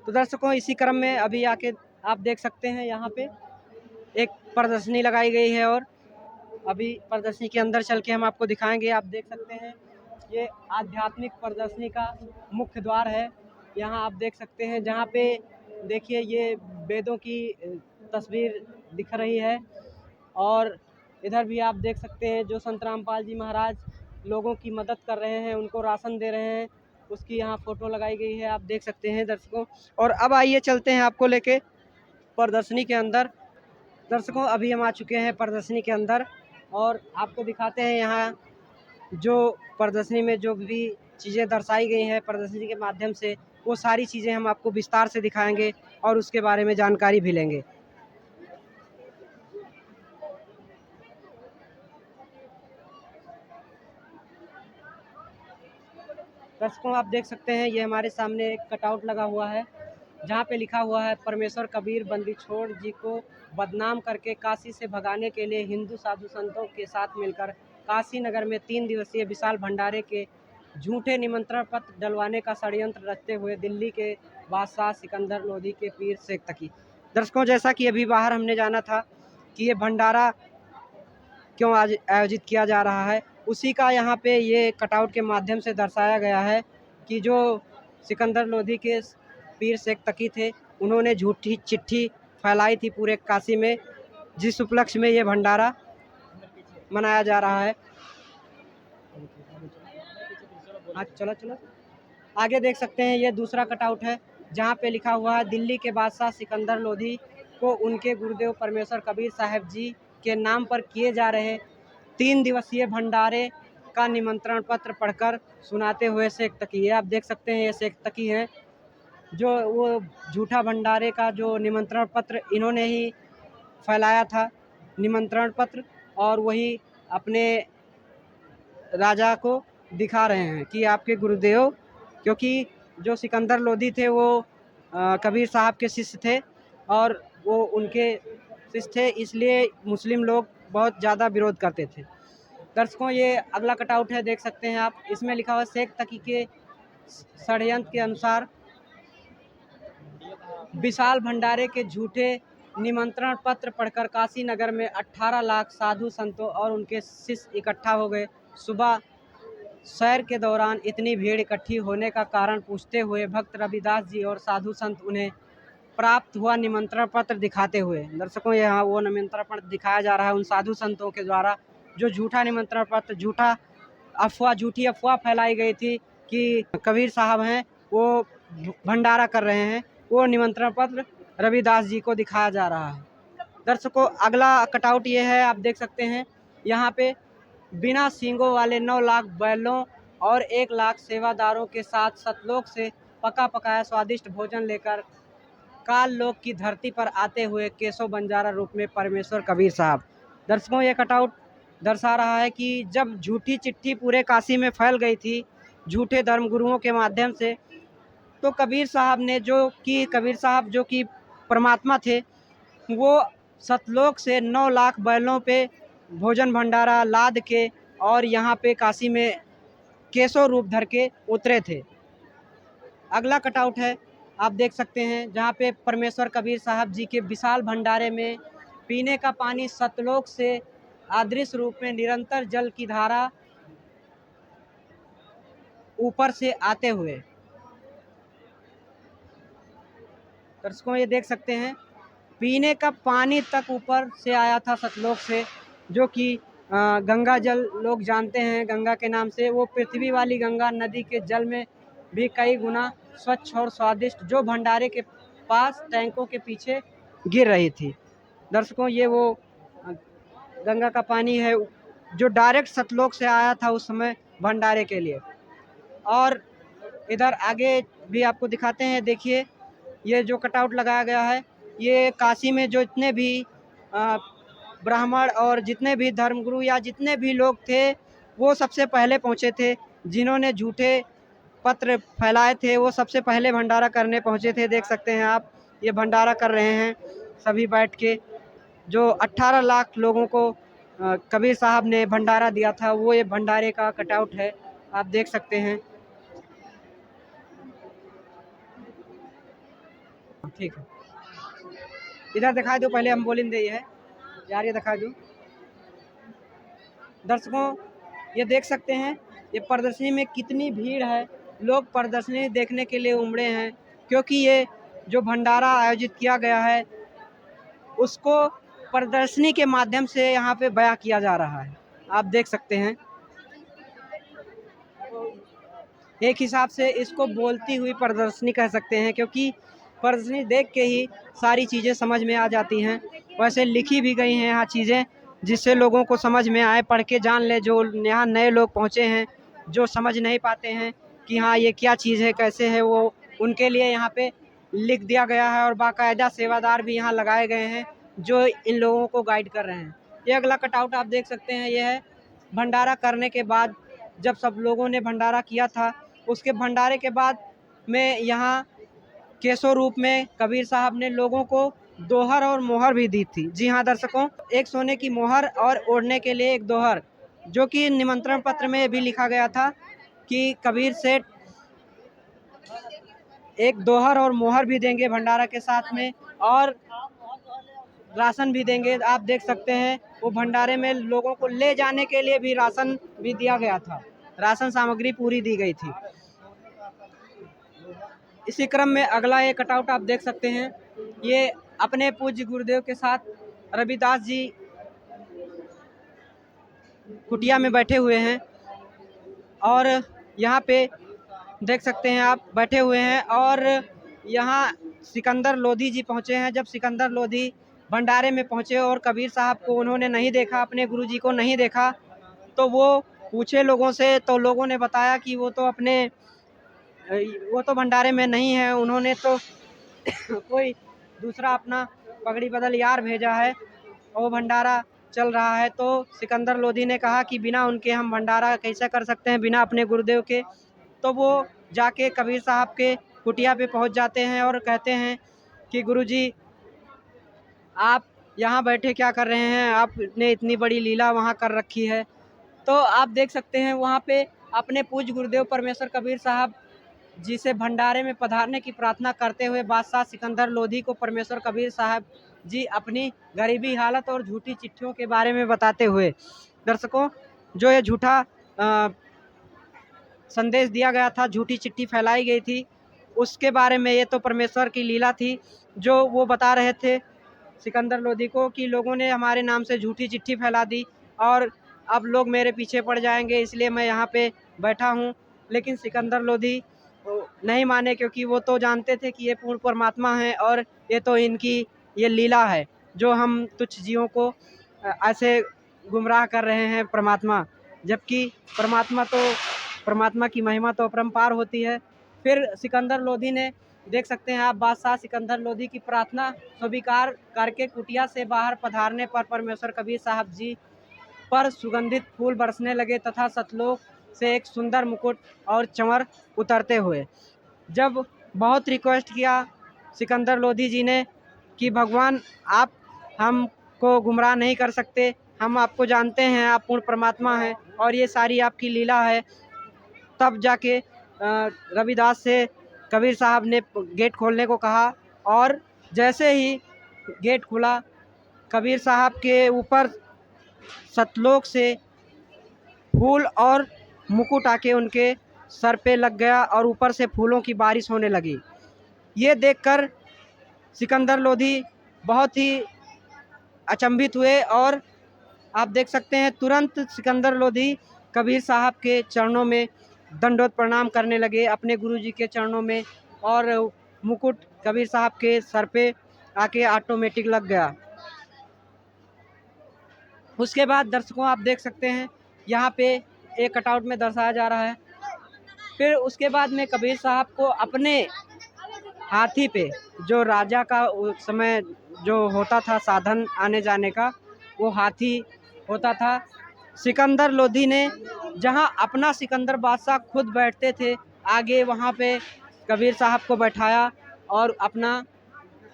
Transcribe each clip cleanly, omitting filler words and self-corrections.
तो दर्शकों इसी क्रम में अभी आके आप देख सकते हैं यहाँ पे एक प्रदर्शनी लगाई गई है और अभी प्रदर्शनी के अंदर चल के हम आपको दिखाएंगे। आप देख सकते हैं ये आध्यात्मिक प्रदर्शनी का मुख्य द्वार है। यहाँ आप देख सकते हैं जहाँ पे देखिए ये वेदों की तस्वीर दिख रही है और इधर भी आप देख सकते हैं जो संत रामपाल जी महाराज लोगों की मदद कर रहे हैं, उनको राशन दे रहे हैं, उसकी यहाँ फ़ोटो लगाई गई है। आप देख सकते हैं दर्शकों। और अब आइए चलते हैं आपको लेके प्रदर्शनी के अंदर। दर्शकों अभी हम आ चुके हैं प्रदर्शनी के अंदर और आपको दिखाते हैं यहाँ जो प्रदर्शनी में जो भी चीज़ें दर्शाई गई हैं प्रदर्शनी के माध्यम से, वो सारी चीज़ें हम आपको विस्तार से दिखाएंगे और उसके बारे में जानकारी भी लेंगे। दर्शकों आप देख सकते हैं ये हमारे सामने एक कटआउट लगा हुआ है जहाँ पे लिखा हुआ है परमेश्वर कबीर बंदी छोड़ जी को बदनाम करके काशी से भगाने के लिए हिंदू साधु संतों के साथ मिलकर काशी नगर में 3 दिवसीय विशाल भंडारे के झूठे निमंत्रण पत्र डलवाने का षड्यंत्र रचते हुए दिल्ली के बादशाह सिकंदर लोधी के पीर शेख तकी। दर्शकों जैसा कि अभी बाहर हमने जाना था कि ये भंडारा क्यों आज आयोजित किया जा रहा है, उसी का यहाँ पे ये कटआउट के माध्यम से दर्शाया गया है कि जो सिकंदर लोधी के पीर शेख तकी थे, उन्होंने झूठी चिट्ठी फैलाई थी पूरे काशी में, जिस उपलक्ष्य में ये भंडारा मनाया जा रहा है। चलो चलो आगे देख सकते हैं ये दूसरा कटआउट है जहाँ पे लिखा हुआ है दिल्ली के बादशाह सिकंदर लोधी को उनके गुरुदेव परमेश्वर कबीर साहब जी के नाम पर किए जा रहे 3 दिवसीय भंडारे का निमंत्रण पत्र पढ़कर सुनाते हुए शेख तकी। आप देख सकते हैं ये शेख तकी हैं जो वो झूठा भंडारे का जो निमंत्रण पत्र इन्होंने ही फैलाया था निमंत्रण पत्र, और वही अपने राजा को दिखा रहे हैं कि आपके गुरुदेव, क्योंकि जो सिकंदर लोधी थे वो कबीर साहब के शिष्य थे और वो उनके शिष्य थे, इसलिए मुस्लिम लोग बहुत ज़्यादा विरोध करते थे। दर्शकों ये अगला कटआउट है, देख सकते हैं आप, इसमें लिखा हुआ शेख तकी के षड्यंत्र के अनुसार विशाल भंडारे के झूठे निमंत्रण पत्र पढ़कर काशी नगर में 18 लाख साधु संतों और उनके शिष्य इकट्ठा हो गए। सुबह सैर के दौरान इतनी भीड़ इकट्ठी होने का कारण पूछते हुए भक्त रविदास जी और साधु संत उन्हें प्राप्त हुआ निमंत्रण पत्र दिखाते हुए। दर्शकों यहाँ वो निमंत्रण पत्र दिखाया जा रहा है उन साधु संतों के द्वारा जो झूठा निमंत्रण पत्र, झूठी अफवाह फैलाई गई थी कि कबीर साहब हैं वो भंडारा कर रहे हैं, वो निमंत्रण पत्र रविदास जी को दिखाया जा रहा है। दर्शकों अगला कटआउट ये है, आप देख सकते हैं यहाँ पे बिना सींगों वाले 9 लाख बैलों और 1 लाख सेवादारों के साथ सतलोक से पका पकाया स्वादिष्ट भोजन लेकर काल लोक की धरती पर आते हुए केशव बंजारा रूप में परमेश्वर कबीर साहब। दर्शकों ये कटआउट दर्शा रहा है कि जब झूठी चिट्ठी पूरे काशी में फैल गई थी झूठे धर्मगुरुओं के माध्यम से, तो कबीर साहब जो कि परमात्मा थे, वो सतलोक से 9 लाख बैलों पे भोजन भंडारा लाद के और यहाँ पे काशी में केशव रूप धर के उतरे थे। अगला कटआउट है, आप देख सकते हैं जहाँ पे परमेश्वर कबीर साहब जी के विशाल भंडारे में पीने का पानी सतलोक से अदृश्य रूप में निरंतर जल की धारा ऊपर से आते हुए। दर्शकों ये देख सकते हैं पीने का पानी तक ऊपर से आया था सतलोक से, जो कि गंगा जल लोग जानते हैं गंगा के नाम से। वो पृथ्वी वाली गंगा नदी के जल में भी कई गुना स्वच्छ और स्वादिष्ट जो भंडारे के पास टैंकों के पीछे गिर रही थी। दर्शकों ये वो गंगा का पानी है जो डायरेक्ट सतलोक से आया था उस समय भंडारे के लिए। और इधर आगे भी आपको दिखाते हैं, देखिए ये जो कटआउट लगाया गया है ये काशी में जो इतने भी ब्राह्मण और जितने भी धर्मगुरु या जितने भी लोग थे वो सबसे पहले पहुँचे थे, जिन्होंने झूठे पत्र फैलाए थे वो सबसे पहले भंडारा करने पहुँचे थे। देख सकते हैं आप ये भंडारा कर रहे हैं सभी बैठ के, जो 18 लाख लोगों को कबीर साहब ने भंडारा दिया था वो ये भंडारे का कटआउट है, आप देख सकते हैं। ठीक है, इधर दिखा दो, पहले हम बोलेंगे ये है यार, ये दिखा दो दर्शकों। ये देख सकते हैं ये प्रदर्शनी में कितनी भीड़ है, लोग प्रदर्शनी देखने के लिए उमड़े हैं, क्योंकि ये जो भंडारा आयोजित किया गया है उसको प्रदर्शनी के माध्यम से यहाँ पे बयां किया जा रहा है। आप देख सकते हैं, एक हिसाब से इसको बोलती हुई प्रदर्शनी कह सकते हैं, क्योंकि प्रदर्शनी देख के ही सारी चीज़ें समझ में आ जाती हैं। वैसे लिखी भी गई हैं यहाँ चीज़ें, जिससे लोगों को समझ में आए, पढ़ के जान ले। जो यहाँ नए लोग पहुँचे हैं, जो समझ नहीं पाते हैं कि हाँ ये क्या चीज़ है, कैसे है, वो उनके लिए यहाँ पे लिख दिया गया है। और बाकायदा सेवादार भी यहाँ लगाए गए हैं जो इन लोगों को गाइड कर रहे हैं। ये अगला कटआउट आप देख सकते हैं, ये है भंडारा करने के बाद, जब सब लोगों ने भंडारा किया था, उसके भंडारे के बाद में यहाँ केशव रूप में कबीर साहब ने लोगों को दोहर और मोहर भी दी थी। जी हाँ दर्शकों, एक सोने की मोहर और ओढ़ने के लिए एक दोहर, जो कि निमंत्रण पत्र में भी लिखा गया था कि कबीर सेठ एक दोहर और मोहर भी देंगे भंडारा के साथ में, और राशन भी देंगे। आप देख सकते हैं वो भंडारे में लोगों को ले जाने के लिए भी राशन भी दिया गया था, राशन सामग्री पूरी दी गई थी। इसी क्रम में अगला एक कटआउट आप देख सकते हैं, ये अपने पूज्य गुरुदेव के साथ रविदास जी कुटिया में बैठे हुए हैं, और यहाँ पे देख सकते हैं आप बैठे हुए हैं। और यहाँ सिकंदर लोधी जी पहुँचे हैं। जब सिकंदर लोधी भंडारे में पहुँचे और कबीर साहब को उन्होंने नहीं देखा, अपने गुरुजी को नहीं देखा, तो वो पूछे लोगों से, तो लोगों ने बताया कि वो तो भंडारे में नहीं है, उन्होंने तो कोई दूसरा अपना पगड़ी बदल यार भेजा है, वो भंडारा चल रहा है। तो सिकंदर लोधी ने कहा कि बिना उनके हम भंडारा कैसे कर सकते हैं, बिना अपने गुरुदेव के। तो वो जाके कबीर साहब के कुटिया पे पहुंच जाते हैं और कहते हैं कि गुरुजी आप यहाँ बैठे क्या कर रहे हैं, आपने इतनी बड़ी लीला वहाँ कर रखी है। तो आप देख सकते हैं वहाँ पे अपने पूज्य गुरुदेव परमेश्वर कबीर साहब जी से भंडारे में पधारने की प्रार्थना करते हुए बादशाह सिकंदर लोधी को परमेश्वर कबीर साहब जी अपनी गरीबी हालत और झूठी चिट्ठियों के बारे में बताते हुए, दर्शकों जो ये झूठा संदेश दिया गया था, झूठी चिट्ठी फैलाई गई थी, उसके बारे में, ये तो परमेश्वर की लीला थी जो वो बता रहे थे सिकंदर लोधी को कि लोगों ने हमारे नाम से झूठी चिट्ठी फैला दी और अब लोग मेरे पीछे पड़ जाएंगे, इसलिए मैं यहाँ पे बैठा हूँ। लेकिन सिकंदर लोधी नहीं माने, क्योंकि वो तो जानते थे कि ये पूर्ण परमात्मा है और ये तो इनकी ये लीला है जो हम तुच्छ जीवों को ऐसे गुमराह कर रहे हैं परमात्मा, जबकि परमात्मा की महिमा तो अपरंपार होती है। फिर सिकंदर लोधी ने, देख सकते हैं आप, बादशाह सिकंदर लोधी की प्रार्थना स्वीकार करके कुटिया से बाहर पधारने पर परमेश्वर कबीर साहब जी पर सुगंधित फूल बरसने लगे तथा सतलोक से एक सुंदर मुकुट और चंवर उतरते हुए। जब बहुत रिक्वेस्ट किया सिकंदर लोधी जी ने कि भगवान आप हमको गुमराह नहीं कर सकते, हम आपको जानते हैं, आप पूर्ण परमात्मा हैं और ये सारी आपकी लीला है, तब जाके रविदास से कबीर साहब ने गेट खोलने को कहा। और जैसे ही गेट खुला, कबीर साहब के ऊपर सतलोक से फूल और मुकुट आके उनके सर पे लग गया और ऊपर से फूलों की बारिश होने लगी। ये देखकर सिकंदर लोधी बहुत ही अचंभित हुए और आप देख सकते हैं तुरंत सिकंदर लोधी कबीर साहब के चरणों में दंडोत प्रणाम करने लगे, अपने गुरुजी के चरणों में, और मुकुट कबीर साहब के सर पे आके ऑटोमेटिक लग गया। उसके बाद दर्शकों आप देख सकते हैं यहाँ पे एक कटआउट में दर्शाया जा रहा है। फिर उसके बाद में कबीर साहब को अपने हाथी पे, जो राजा का उस समय जो होता था साधन आने जाने का, वो हाथी होता था, सिकंदर लोधी ने जहाँ अपना सिकंदर बादशाह खुद बैठते थे आगे, वहाँ पे कबीर साहब को बैठाया और अपना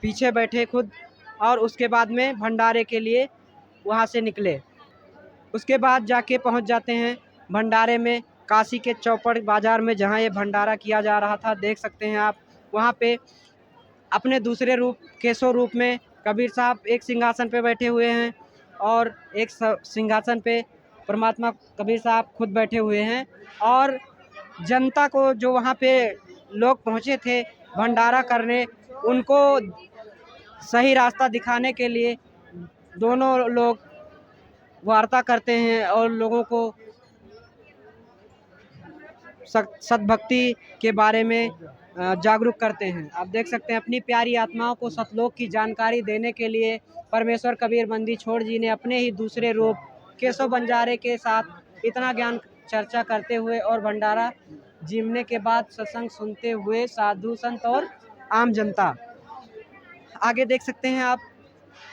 पीछे बैठे खुद, और उसके बाद में भंडारे के लिए वहाँ से निकले। उसके बाद जाके पहुँच जाते हैं भंडारे में, काशी के चौपड़ बाज़ार में, जहाँ ये भंडारा किया जा रहा था। देख सकते हैं आप वहाँ पे अपने दूसरे रूप केशव रूप में कबीर साहब एक सिंहासन पे बैठे हुए हैं और एक सिंहासन पे परमात्मा कबीर साहब खुद बैठे हुए हैं। और जनता को जो वहाँ पे लोग पहुँचे थे भंडारा करने, उनको सही रास्ता दिखाने के लिए दोनों लोग वार्ता करते हैं और लोगों को सतभक्ति के बारे में जागरूक करते हैं। आप देख सकते हैं अपनी प्यारी आत्माओं को सतलोक की जानकारी देने के लिए परमेश्वर कबीर बंदी छोड़ जी ने अपने ही दूसरे रूप केशव बंजारे के साथ इतना ज्ञान चर्चा करते हुए और भंडारा जीवने के बाद सत्संग सुनते हुए साधु संत और आम जनता। आगे देख सकते हैं आप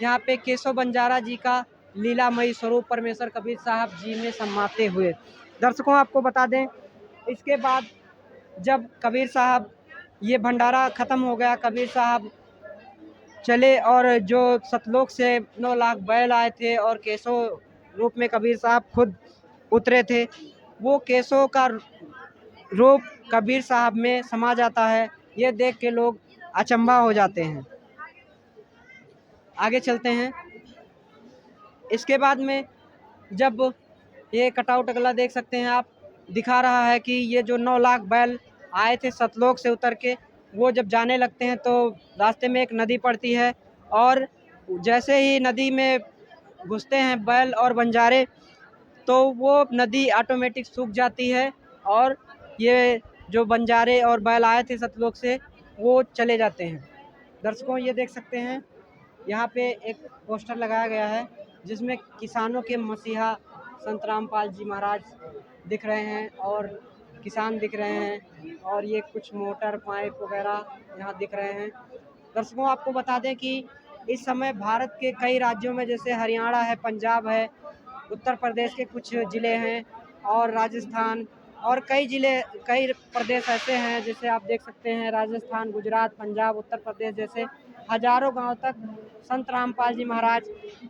यहाँ पे केशव बंजारा जी का लीलामयी स्वरूप परमेश्वर कबीर साहब जी ने सम्माते हुए। दर्शकों आपको बता दें, इसके बाद जब कबीर साहब ये भंडारा ख़त्म हो गया, कबीर साहब चले और जो सतलोक से 9 लाख बैल आए थे और केशव रूप में कबीर साहब खुद उतरे थे, वो केशव का रूप कबीर साहब में समा जाता है। ये देख के लोग अचंभा हो जाते हैं। आगे चलते हैं। इसके बाद में जब ये कटआउट अगला देख सकते हैं आप, दिखा रहा है कि ये जो 9 लाख बैल आए थे सतलोक से उतर के, वो जब जाने लगते हैं तो रास्ते में एक नदी पड़ती है और जैसे ही नदी में घुसते हैं बैल और बंजारे, तो वो नदी ऑटोमेटिक सूख जाती है और ये जो बंजारे और बैल आए थे सतलोक से वो चले जाते हैं। दर्शकों ये देख सकते हैं यहाँ पे एक पोस्टर लगाया गया है जिसमें किसानों के मसीहा संत रामपाल जी महाराज दिख रहे हैं और किसान दिख रहे हैं और ये कुछ मोटर पाइप वगैरह यहाँ दिख रहे हैं। दर्शकों आपको बता दें कि इस समय भारत के कई राज्यों में जैसे हरियाणा है, पंजाब है, उत्तर प्रदेश के कुछ ज़िले हैं और राजस्थान और कई प्रदेश ऐसे हैं जैसे आप देख सकते हैं राजस्थान, गुजरात, पंजाब, उत्तर प्रदेश जैसे हजारों गांव तक संत रामपाल जी महाराज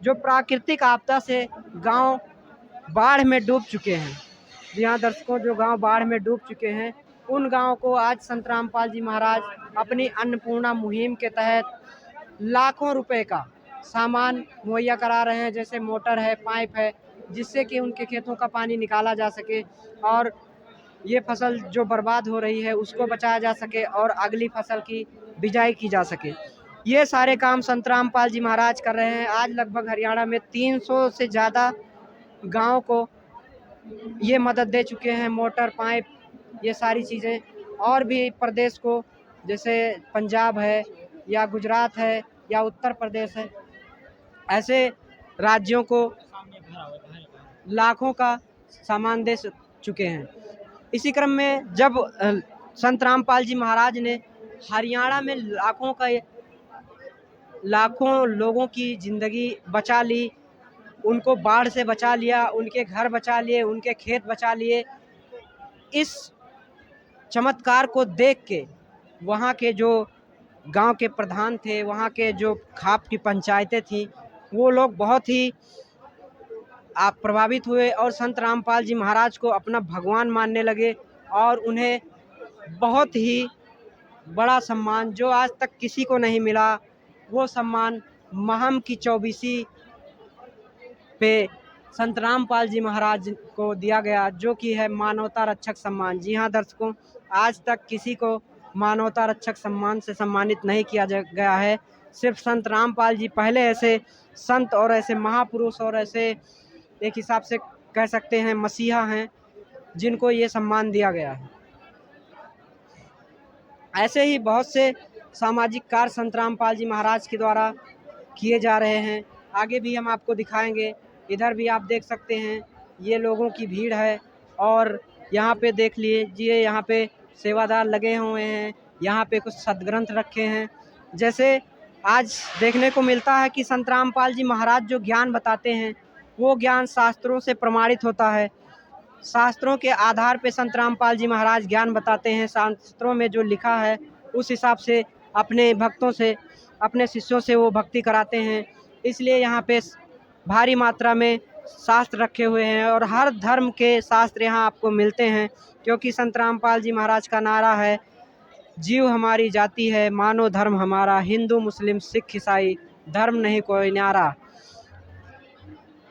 जो प्राकृतिक आपदा से गांव बाढ़ में डूब चुके हैं। जी हाँ दर्शकों, जो गांव बाढ़ में डूब चुके हैं उन गांवों को आज संत रामपाल जी महाराज अपनी अन्नपूर्णा मुहिम के तहत लाखों रुपए का सामान मुहैया करा रहे हैं, जैसे मोटर है, पाइप है, जिससे कि उनके खेतों का पानी निकाला जा सके और ये फसल जो बर्बाद हो रही है उसको बचाया जा सके और अगली फसल की बिजाई की जा सके। ये सारे काम संत रामपाल जी महाराज कर रहे हैं। आज लगभग हरियाणा में 300 से ज़्यादा गाँव को ये मदद दे चुके हैं, मोटर, पाइप, ये सारी चीज़ें। और भी प्रदेश को जैसे पंजाब है या गुजरात है या उत्तर प्रदेश है, ऐसे राज्यों को लाखों का सामान दे चुके हैं। इसी क्रम में जब संत रामपाल जी महाराज ने हरियाणा में लाखों लोगों की ज़िंदगी बचा ली, उनको बाढ़ से बचा लिया, उनके घर बचा लिए, उनके खेत बचा लिए, इस चमत्कार को देख के वहाँ के जो गांव के प्रधान थे, वहाँ के जो खाप की पंचायतें थीं, वो लोग बहुत ही आप प्रभावित हुए और संत रामपाल जी महाराज को अपना भगवान मानने लगे और उन्हें बहुत ही बड़ा सम्मान जो आज तक किसी को नहीं मिला, वो सम्मान महम की 24वीं पे संत रामपाल जी महाराज को दिया गया, जो कि है मानवता रक्षक सम्मान। जी हाँ दर्शकों, आज तक किसी को मानवता रक्षक सम्मान से सम्मानित नहीं किया गया है। सिर्फ संत रामपाल जी पहले ऐसे संत और ऐसे महापुरुष और ऐसे एक हिसाब से कह सकते हैं मसीहा हैं जिनको ये सम्मान दिया गया है। ऐसे ही बहुत से सामाजिक कार्य संत रामपाल जी महाराज के द्वारा किए जा रहे हैं। आगे भी हम आपको दिखाएंगे। इधर भी आप देख सकते हैं ये लोगों की भीड़ है और यहाँ पे देख लीजिए, यहाँ पे सेवादार लगे हुए हैं, यहाँ पे कुछ सदग्रंथ रखे हैं। जैसे आज देखने को मिलता है कि संत रामपाल जी महाराज जो ज्ञान बताते हैं वो ज्ञान शास्त्रों से प्रमाणित होता है। शास्त्रों के आधार पे संत रामपाल जी महाराज ज्ञान बताते हैं। शास्त्रों में जो लिखा है उस हिसाब से अपने भक्तों से, अपने शिष्यों से वो भक्ति कराते हैं। इसलिए यहाँ पे भारी मात्रा में शास्त्र रखे हुए हैं और हर धर्म के शास्त्र यहाँ आपको मिलते हैं, क्योंकि संत रामपाल जी महाराज का नारा है जीव हमारी जाति है, मानो धर्म हमारा, हिंदू मुस्लिम सिख ईसाई, धर्म नहीं कोई न्यारा।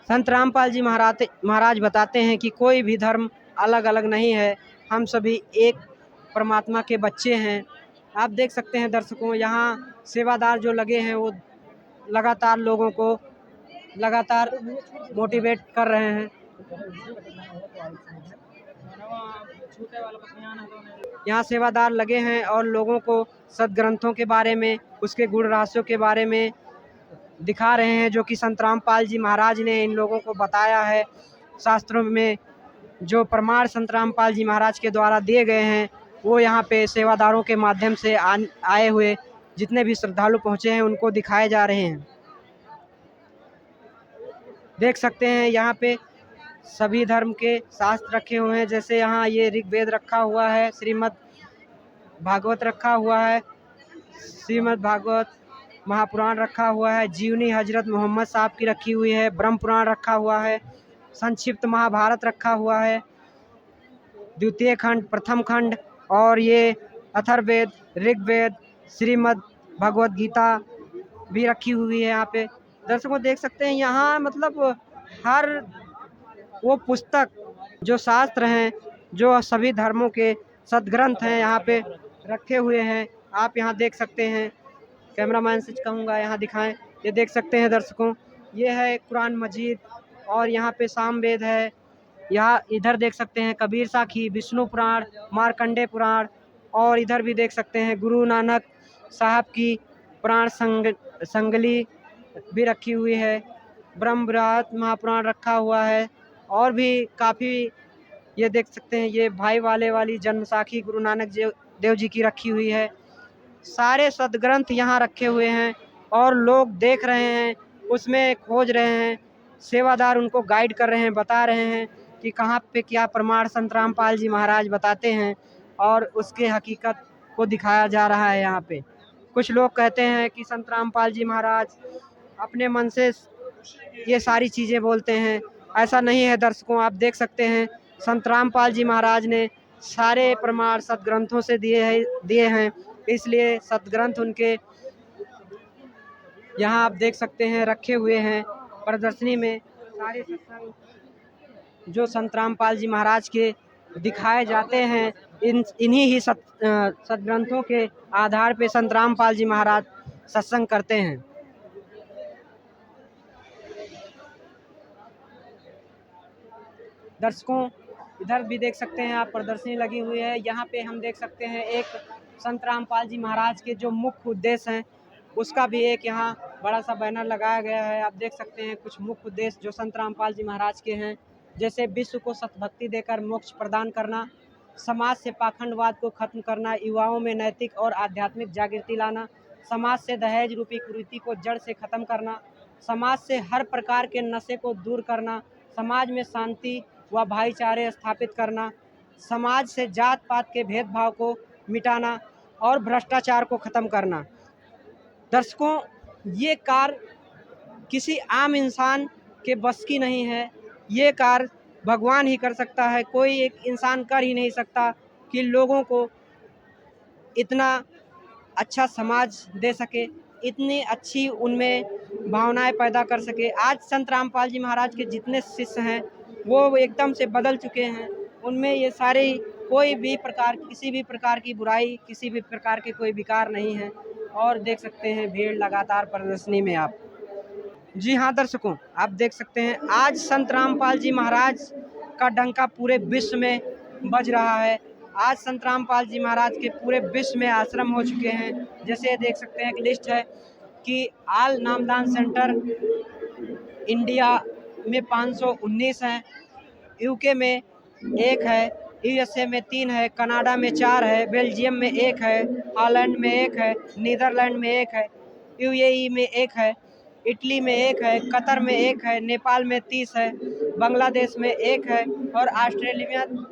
संत रामपाल जी महाराज बताते हैं कि कोई भी धर्म अलग अलग नहीं है, हम सभी एक परमात्मा के बच्चे हैं। आप देख सकते हैं दर्शकों, यहाँ सेवादार जो लगे हैं वो लगातार लोगों को लगातार मोटिवेट कर रहे हैं। यहाँ सेवादार लगे हैं और लोगों को सदग्रंथों के बारे में, उसके गुण रहस्यों के बारे में दिखा रहे हैं, जो कि संत रामपाल जी महाराज ने इन लोगों को बताया है। शास्त्रों में जो प्रमाण संत रामपाल जी महाराज के द्वारा दिए गए हैं वो यहाँ पे सेवादारों के माध्यम से आए हुए जितने भी श्रद्धालु पहुँचे हैं उनको दिखाए जा रहे हैं। देख सकते हैं यहाँ पे सभी धर्म के शास्त्र रखे हुए हैं, जैसे यहाँ ये ऋग्वेद रखा हुआ है, श्रीमद् भागवत रखा हुआ है, श्रीमद् भागवत महापुराण रखा हुआ है, जीवनी हजरत मोहम्मद साहब की रखी हुई है, ब्रह्म पुराण रखा हुआ है, संक्षिप्त महाभारत रखा हुआ है, द्वितीय खंड, प्रथम खंड, और ये अथर्ववेद, ऋग्वेद, श्रीमद् भगवद गीता भी रखी हुई है। यहाँ पे दर्शकों देख सकते हैं, यहाँ मतलब हर वो पुस्तक जो शास्त्र हैं, जो सभी धर्मों के सदग्रंथ हैं, यहाँ पे रखे हुए हैं। आप यहाँ देख सकते हैं, कैमरामैन से कहूँगा यहाँ दिखाएं। ये देख सकते हैं दर्शकों, ये है कुरान मजीद, और यहाँ पे सामवेद है। यहाँ इधर देख सकते हैं कबीर साखी, विष्णु पुराण, मार्कंडे पुराण, और इधर भी देख सकते हैं गुरु नानक साहब की पुराण संगली भी रखी हुई है, ब्रह्म बृहत महापुराण रखा हुआ है, और भी काफ़ी ये देख सकते हैं, ये भाई वाली जन्म साखी गुरु नानक देव जी की रखी हुई है। सारे सदग्रंथ यहाँ रखे हुए हैं और लोग देख रहे हैं, उसमें खोज रहे हैं, सेवादार उनको गाइड कर रहे हैं, बता रहे हैं कि कहाँ पे क्या प्रमाण संत रामपाल जी महाराज बताते हैं, और उसके हकीकत को दिखाया जा रहा है। यहाँ पे कुछ लोग कहते हैं कि संत रामपाल जी महाराज अपने मन से ये सारी चीज़ें बोलते हैं, ऐसा नहीं है दर्शकों। आप देख सकते हैं संत रामपाल जी महाराज ने सारे प्रमाण सदग्रंथों से दिए हैं, इसलिए सदग्रंथ उनके यहाँ आप देख सकते हैं रखे हुए हैं प्रदर्शनी में। सारे सत्संग जो संत रामपाल जी महाराज के दिखाए जाते हैं, इन्हीं ही सदग्रंथों के आधार पे संत रामपाल जी महाराज सत्संग करते हैं। दर्शकों इधर भी देख सकते हैं आप, प्रदर्शनी लगी हुई है। यहाँ पे हम देख सकते हैं एक संत रामपाल जी महाराज के जो मुख्य उद्देश्य हैं उसका भी एक यहाँ बड़ा सा बैनर लगाया गया है। आप देख सकते हैं कुछ मुख्य उद्देश्य जो संत रामपाल जी महाराज के हैं, जैसे विश्व को सतभक्ति देकर मोक्ष प्रदान करना, समाज से पाखंडवाद को खत्म करना, युवाओं में नैतिक और आध्यात्मिक जागृति लाना, समाज से दहेज रूपी कुरीति को जड़ से खत्म करना, समाज से हर प्रकार के नशे को दूर करना, समाज में शांति व भाईचारे स्थापित करना, समाज से जात पात के भेदभाव को मिटाना और भ्रष्टाचार को ख़त्म करना। दर्शकों ये कार्य किसी आम इंसान के बस की नहीं है, ये कार्य भगवान ही कर सकता है, कोई एक इंसान कर ही नहीं सकता कि लोगों को इतना अच्छा समाज दे सके, इतनी अच्छी उनमें भावनाएं पैदा कर सके। आज संत रामपाल जी महाराज के जितने शिष्य हैं वो एकदम से बदल चुके हैं, उनमें ये सारे कोई भी प्रकार किसी भी प्रकार की बुराई, किसी भी प्रकार के कोई विकार नहीं है। और देख सकते हैं भीड़ लगातार प्रदर्शनी में आप। जी हाँ दर्शकों, आप देख सकते हैं आज संत रामपाल जी महाराज का डंका पूरे विश्व में बज रहा है। आज संत रामपाल जी महाराज के पूरे विश्व में आश्रम हो चुके हैं। जैसे देख सकते हैं एक लिस्ट है कि आल नामदान सेंटर इंडिया में 519 हैं, यूके में 1 है, यूएसए में 3 है, कनाडा में 4 है, बेल्जियम में 1 है, हॉलैंड में 1 है, नीदरलैंड में 1 है, यूएई में 1 है, इटली में 1 है, कतर में 1 है, नेपाल में 30 है, बांग्लादेश में 1 है, और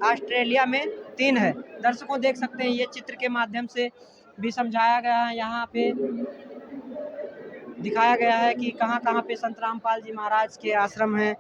ऑस्ट्रेलिया में 3 है। दर्शकों देख सकते हैं ये चित्र के माध्यम से भी समझाया गया है, यहाँ पे दिखाया गया है कि कहाँ कहाँ पे संत रामपाल जी महाराज के आश्रम हैं।